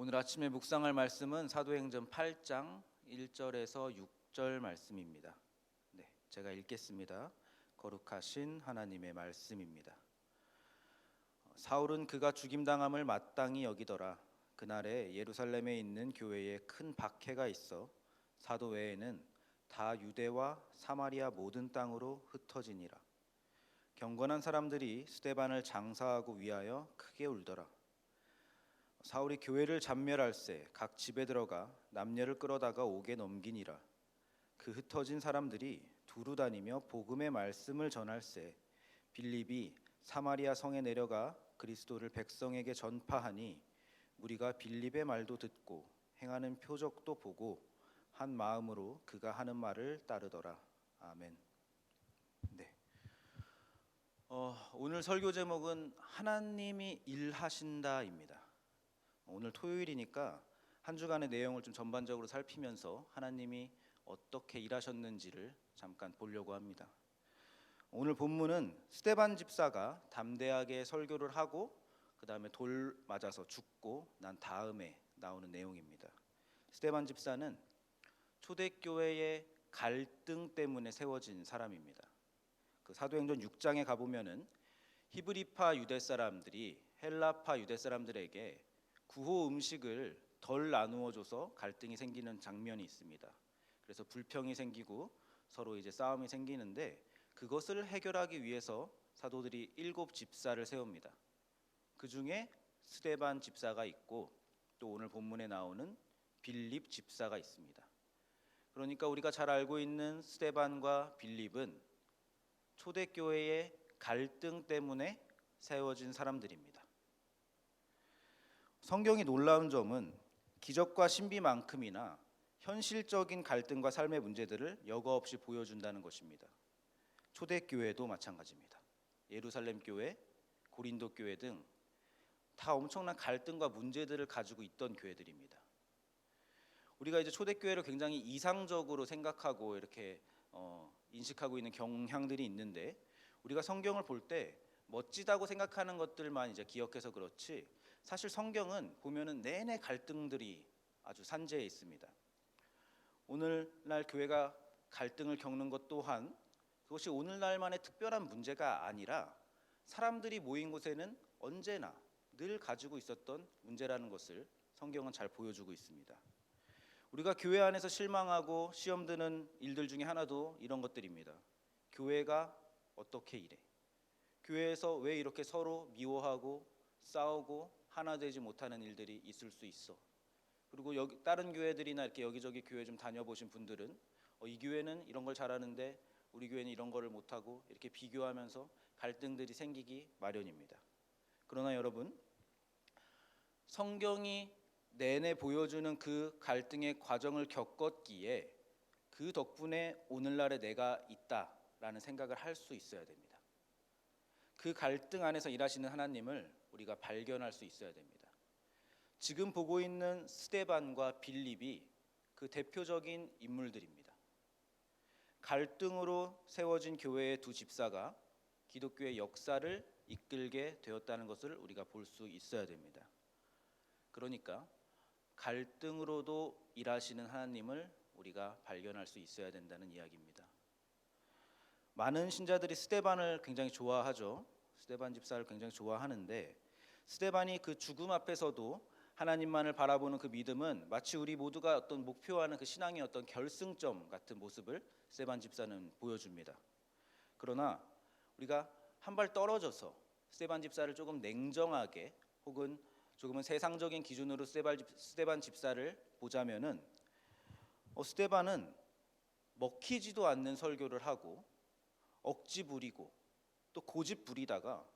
오늘 아침에 묵상할 말씀은 사도행전 8장 1절에서 6절 말씀입니다. 네, 제가 읽겠습니다. 거룩하신 하나님의 말씀입니다. 사울은 그가 죽임당함을 마땅히 여기더라. 그날에 예루살렘에 있는 교회에 큰 박해가 있어 사도 외에는 다 유대와 사마리아 모든 땅으로 흩어지니라. 경건한 사람들이 스데반을 장사하고 위하여 크게 울더라. 사울이 교회를 잡멸할세 각 집에 들어가 남녀를 끌어다가 옥에 넘기니라. 그 흩어진 사람들이 두루 다니며 복음의 말씀을 전할세 빌립이 사마리아 성에 내려가 그리스도를 백성에게 전파하니 무리가 빌립의 말도 듣고 행하는 표적도 보고 한 마음으로 그가 하는 말을 따르더라. 아멘. 네. 오늘 설교 제목은 하나님이 일하신다입니다. 오늘 토요일이니까 한 주간의 내용을 좀 전반적으로 살피면서 하나님이 어떻게 일하셨는지를 잠깐 보려고 합니다. 오늘 본문은 스데반 집사가 담대하게 설교를 하고 그 다음에 돌 맞아서 죽고 난 다음에 나오는 내용입니다. 스데반 집사는 초대교회의 갈등 때문에 세워진 사람입니다. 그 사도행전 6장에 가보면은 히브리파 유대 사람들이 헬라파 유대 사람들에게 구호 음식을 덜 나누어줘서 갈등이 생기는 장면이 있습니다. 그래서 불평이 생기고 서로 이제 싸움이 생기는데 그것을 해결하기 위해서 사도들이 7 집사를 세웁니다. 그 중에 스데반 집사가 있고 또 오늘 본문에 나오는 빌립 집사가 있습니다. 그러니까 우리가 잘 알고 있는 스데반과 빌립은 초대교회의 갈등 때문에 세워진 사람들입니다. 성경이 놀라운 점은 기적과 신비만큼이나 현실적인 갈등과 삶의 문제들을 여과 없이 보여준다는 것입니다. 초대교회도 마찬가지입니다. 예루살렘 교회, 고린도 교회 등 다 엄청난 갈등과 문제들을 가지고 있던 교회들입니다. 우리가 이제 초대교회를 굉장히 이상적으로 생각하고 이렇게 인식하고 있는 경향들이 있는데 우리가 성경을 볼 때 멋지다고 생각하는 것들만 이제 기억해서 그렇지 사실 성경은 보면은 내내 갈등들이 아주 산재해 있습니다. 오늘날 교회가 갈등을 겪는 것 또한 그것이 오늘날만의 특별한 문제가 아니라 사람들이 모인 곳에는 언제나 늘 가지고 있었던 문제라는 것을 성경은 잘 보여주고 있습니다. 우리가 교회 안에서 실망하고 시험 드는 일들 중에 하나도 이런 것들입니다. 교회가 어떻게 이래? 교회에서 왜 이렇게 서로 미워하고 싸우고 하나 되지 못하는 일들이 있을 수 있어? 그리고 여기 다른 교회들이나 이렇게 여기저기 교회 좀 다녀보신 분들은 이 교회는 이런 걸 잘하는데 우리 교회는 이런 거를 못하고 이렇게 비교하면서 갈등들이 생기기 마련입니다. 그러나 여러분, 성경이 내내 보여주는 그 갈등의 과정을 겪었기에 그 덕분에 오늘날의 내가 있다라는 생각을 할 수 있어야 됩니다. 그 갈등 안에서 일하시는 하나님을 우리가 발견할 수 있어야 됩니다. 지금 보고 있는 스데반과 빌립이 그 대표적인 인물들입니다. 갈등으로 세워진 교회의 두 집사가 기독교의 역사를 이끌게 되었다는 것을 우리가 볼 수 있어야 됩니다. 그러니까 갈등으로도 일하시는 하나님을 우리가 발견할 수 있어야 된다는 이야기입니다. 많은 신자들이 스데반을 굉장히 좋아하죠. 스데반 집사를 굉장히 좋아하는데 스데반이 그 죽음 앞에서도 하나님만을 바라보는 그 믿음은 마치 우리 모두가 어떤 목표하는 그 신앙의 어떤 결승점 같은 모습을 스데반 집사는 보여줍니다. 그러나 우리가 한 발 떨어져서 스데반 집사를 조금 냉정하게 혹은 조금은 세상적인 기준으로 스데반 집사를 보자면은 스데반은 먹히지도 않는 설교를 하고 억지 부리고 또 고집 부리다가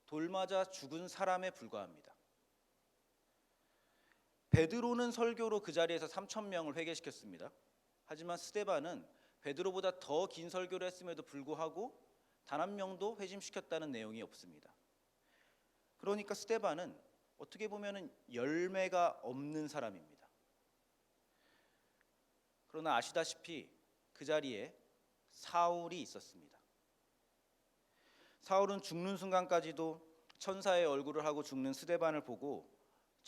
돌 맞아 죽은 사람에 불과합니다. 베드로는 설교로 그 자리에서 3,000명을 회개시켰습니다. 하지만 스데반은 베드로보다 더 긴 설교를 했음에도 불구하고 단 한 명도 회심시켰다는 내용이 없습니다. 그러니까 스데반은 어떻게 보면은 열매가 없는 사람입니다. 그러나 아시다시피 그 자리에 사울이 있었습니다. 사울은 죽는 순간까지도 천사의 얼굴을 하고 죽는 스데반을 보고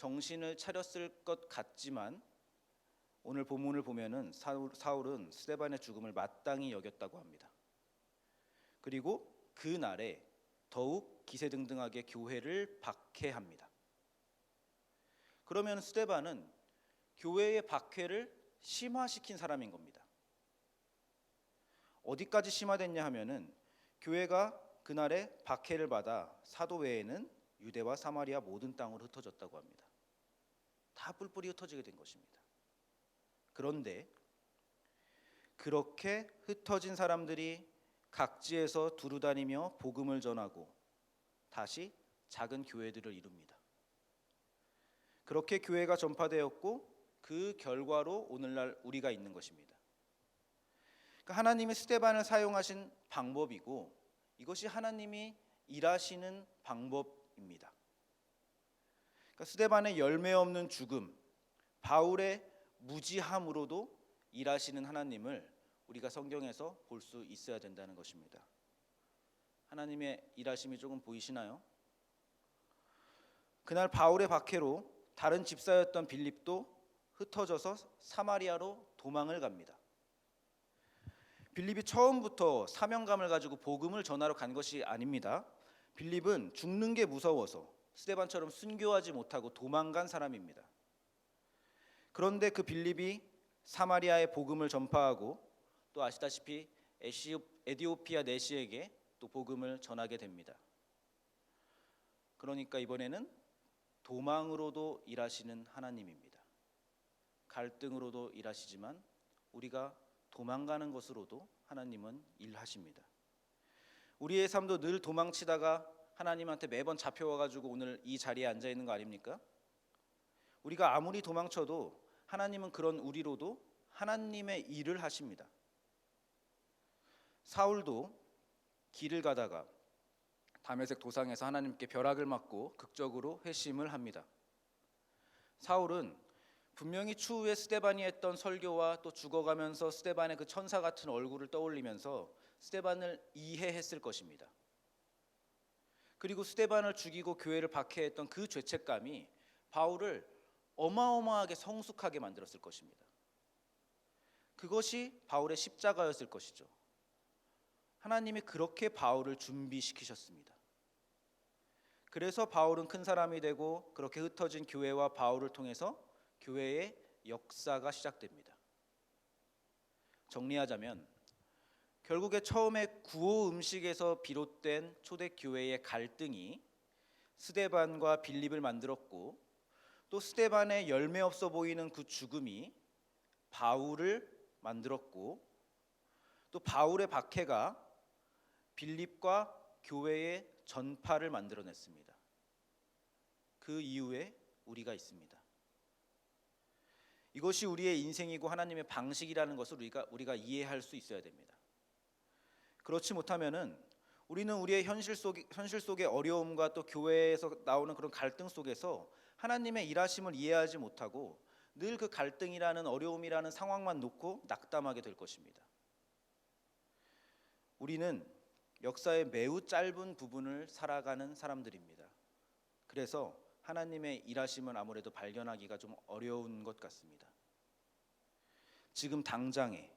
정신을 차렸을 것 같지만 오늘 본문을 보면은 사울은 스데반의 죽음을 마땅히 여겼다고 합니다. 그리고 그 날에 더욱 기세등등하게 교회를 박해합니다. 그러면 스데반은 교회의 박해를 심화시킨 사람인 겁니다. 어디까지 심화됐냐 하면은 교회가 그날에 박해를 받아 사도 외에는 유대와 사마리아 모든 땅으로 흩어졌다고 합니다. 다 뿔뿔이 흩어지게 된 것입니다. 그런데 그렇게 흩어진 사람들이 각지에서 두루다니며 복음을 전하고 다시 작은 교회들을 이룹니다. 그렇게 교회가 전파되었고 그 결과로 오늘날 우리가 있는 것입니다. 그러니까 하나님이 스데반을 사용하신 방법이고 이것이 하나님이 일하시는 방법입니다. 그러니까 스데반의 열매 없는 죽음, 바울의 무지함으로도 일하시는 하나님을 우리가 성경에서 볼 수 있어야 된다는 것입니다. 하나님의 일하심이 조금 보이시나요? 그날 바울의 박해로 다른 집사였던 빌립도 흩어져서 사마리아로 도망을 갑니다. 빌립이 처음부터 사명감을 가지고 복음을 전하러 간 것이 아닙니다. 빌립은 죽는 게 무서워서 스데반처럼 순교하지 못하고 도망간 사람입니다. 그런데 그 빌립이 사마리아의 복음을 전파하고 또 아시다시피 에디오피아 내시에게 또 복음을 전하게 됩니다. 그러니까 이번에는 도망으로도 일하시는 하나님입니다. 갈등으로도 일하시지만 우리가 도망가는 것으로도 하나님은 일하십니다. 우리의 삶도 늘 도망치다가 하나님한테 매번 잡혀와가지고 오늘 이 자리에 앉아 있는 거 아닙니까? 우리가 아무리 도망쳐도 하나님은 그런 우리로도 하나님의 일을 하십니다. 사울도 길을 가다가 다메섹 도상에서 하나님께 벼락을 맞고 극적으로 회심을 합니다. 사울은 분명히 추후에 스데반이 했던 설교와 또 죽어가면서 스데반의 그 천사 같은 얼굴을 떠올리면서 스데반을 이해했을 것입니다. 그리고 스데반을 죽이고 교회를 박해했던 그 죄책감이 바울을 어마어마하게 성숙하게 만들었을 것입니다. 그것이 바울의 십자가였을 것이죠. 하나님이 그렇게 바울을 준비시키셨습니다. 그래서 바울은 큰 사람이 되고 그렇게 흩어진 교회와 바울을 통해서 교회의 역사가 시작됩니다. 정리하자면 결국에 처음에 구호 음식에서 비롯된 초대교회의 갈등이 스데반과 빌립을 만들었고 또 스데반의 열매 없어 보이는 그 죽음이 바울을 만들었고 또 바울의 박해가 빌립과 교회의 전파를 만들어냈습니다. 그 이후에 우리가 있습니다. 이것이 우리의 인생이고 하나님의 방식이라는 것을 우리가 이해할 수 있어야 됩니다. 그렇지 못하면은 우리는 우리의 현실 속의 어려움과 또 교회에서 나오는 그런 갈등 속에서 하나님의 일하심을 이해하지 못하고 늘 그 갈등이라는 어려움이라는 상황만 놓고 낙담하게 될 것입니다. 우리는 역사의 매우 짧은 부분을 살아가는 사람들입니다. 그래서 하나님의 일하심을 아무래도 발견하기가 좀 어려운 것 같습니다. 지금 당장에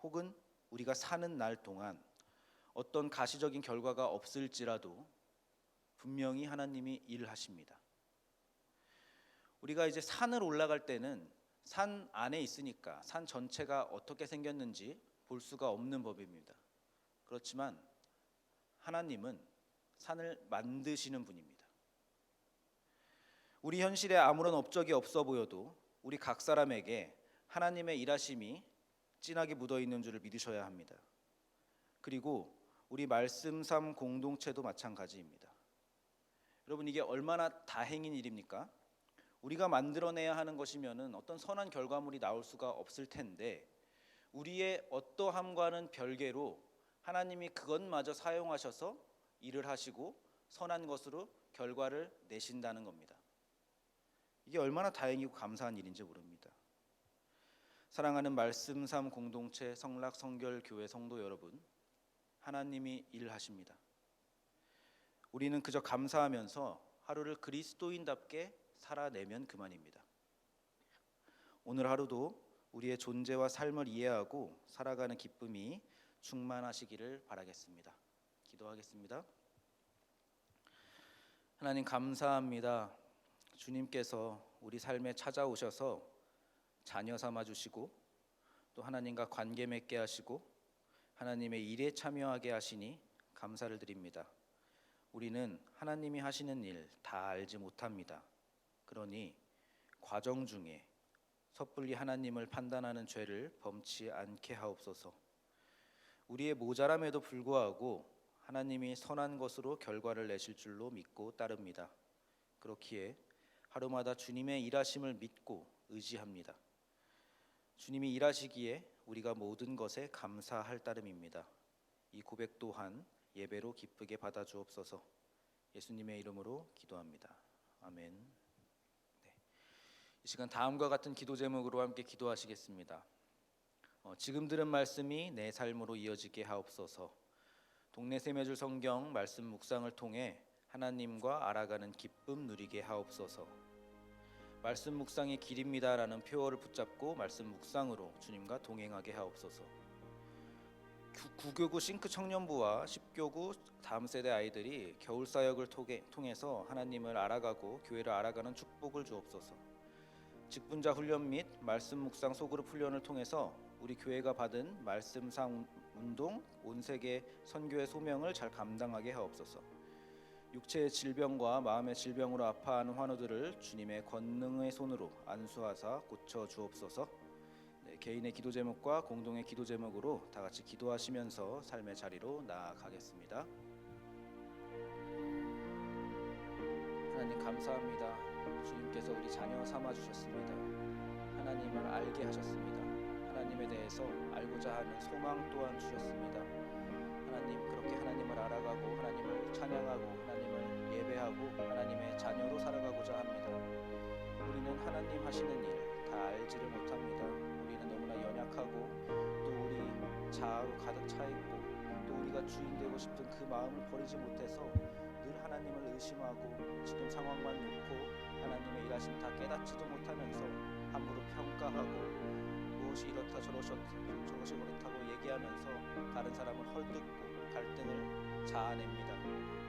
혹은 우리가 사는 날 동안 어떤 가시적인 결과가 없을지라도 분명히 하나님이 일하십니다. 우리가 이제 산을 올라갈 때는 산 안에 있으니까 산 전체가 어떻게 생겼는지 볼 수가 없는 법입니다. 그렇지만 하나님은 산을 만드시는 분입니다. 우리 현실에 아무런 업적이 없어 보여도 우리 각 사람에게 하나님의 일하심이 진하게 묻어있는 줄을 믿으셔야 합니다. 그리고 우리 말씀 삶 공동체도 마찬가지입니다. 여러분, 이게 얼마나 다행인 일입니까? 우리가 만들어내야 하는 것이면은 어떤 선한 결과물이 나올 수가 없을 텐데 우리의 어떠함과는 별개로 하나님이 그것마저 사용하셔서 일을 하시고 선한 것으로 결과를 내신다는 겁니다. 이게 얼마나 다행이고 감사한 일인지 모릅니다. 사랑하는 말씀 삶 공동체 성락 성결 교회 성도 여러분, 하나님이 일하십니다. 우리는 그저 감사하면서 하루를 그리스도인답게 살아내면 그만입니다. 오늘 하루도 우리의 존재와 삶을 이해하고 살아가는 기쁨이 충만하시기를 바라겠습니다. 기도하겠습니다. 하나님 감사합니다. 주님께서 우리 삶에 찾아오셔서 자녀 삼아 주시고 또 하나님과 관계 맺게 하시고 하나님의 일에 참여하게 하시니 감사를 드립니다. 우리는 하나님이 하시는 일 다 알지 못합니다. 그러니 과정 중에 섣불리 하나님을 판단하는 죄를 범치 않게 하옵소서. 우리의 모자람에도 불구하고 하나님이 선한 것으로 결과를 내실 줄로 믿고 따릅니다. 그렇기에 하루마다 주님의 일하심을 믿고 의지합니다. 주님이 일하시기에 우리가 모든 것에 감사할 따름입니다. 이 고백 또한 예배로 기쁘게 받아 주옵소서. 예수님의 이름으로 기도합니다. 아멘. 네. 이 시간 다음과 같은 기도 제목으로 함께 기도하시겠습니다. 지금 들은 말씀이 내 삶으로 이어지게 하옵소서. 동네 샘매줄 성경 말씀 묵상을 통해 하나님과 알아가는 기쁨 누리게 하옵소서. 말씀 묵상이 길입니다라는 표어를 붙잡고 말씀 묵상으로 주님과 동행하게 하옵소서. 구교구 싱크 청년부와 10교구 다음 세대 아이들이 겨울 사역을 통해서 하나님을 알아가고 교회를 알아가는 축복을 주옵소서. 직분자 훈련 및 말씀 묵상 소그룹 훈련을 통해서 우리 교회가 받은 말씀상 운동 온 세계 선교의 소명을 잘 감당하게 하옵소서. 육체의 질병과 마음의 질병으로 아파하는 환우들을 주님의 권능의 손으로 안수하사 고쳐 주옵소서. 네, 개인의 기도 제목과 공동의 기도 제목으로 다 같이 기도하시면서 삶의 자리로 나아가겠습니다. 하나님 감사합니다. 주님께서 우리 자녀 삼아 주셨습니다. 하나님을 알게 하셨습니다. 하나님에 대해서 알고자 하는 소망 또한 주셨습니다. 하나님 그렇게 하나님을 알아가고 하나님을 찬양하고 하나님을 예배하고 하나님의 자녀로 살아가고자 합니다. 우리는 하나님 하시는 일 다 알지를 못합니다. 우리는 너무나 연약하고 또 우리 자아로 가득 차 있고 또 우리가 주인 되고 싶은 그 마음을 버리지 못해서 늘 하나님을 의심하고 지금 상황만 놓고 하나님의 일하심 다 깨닫지도 못하면서 함부로 평가하고 무엇이 이렇다 저것이 그렇다고 얘기하면서 다른 사람을 헐뜯고 갈등을 자아냅니다.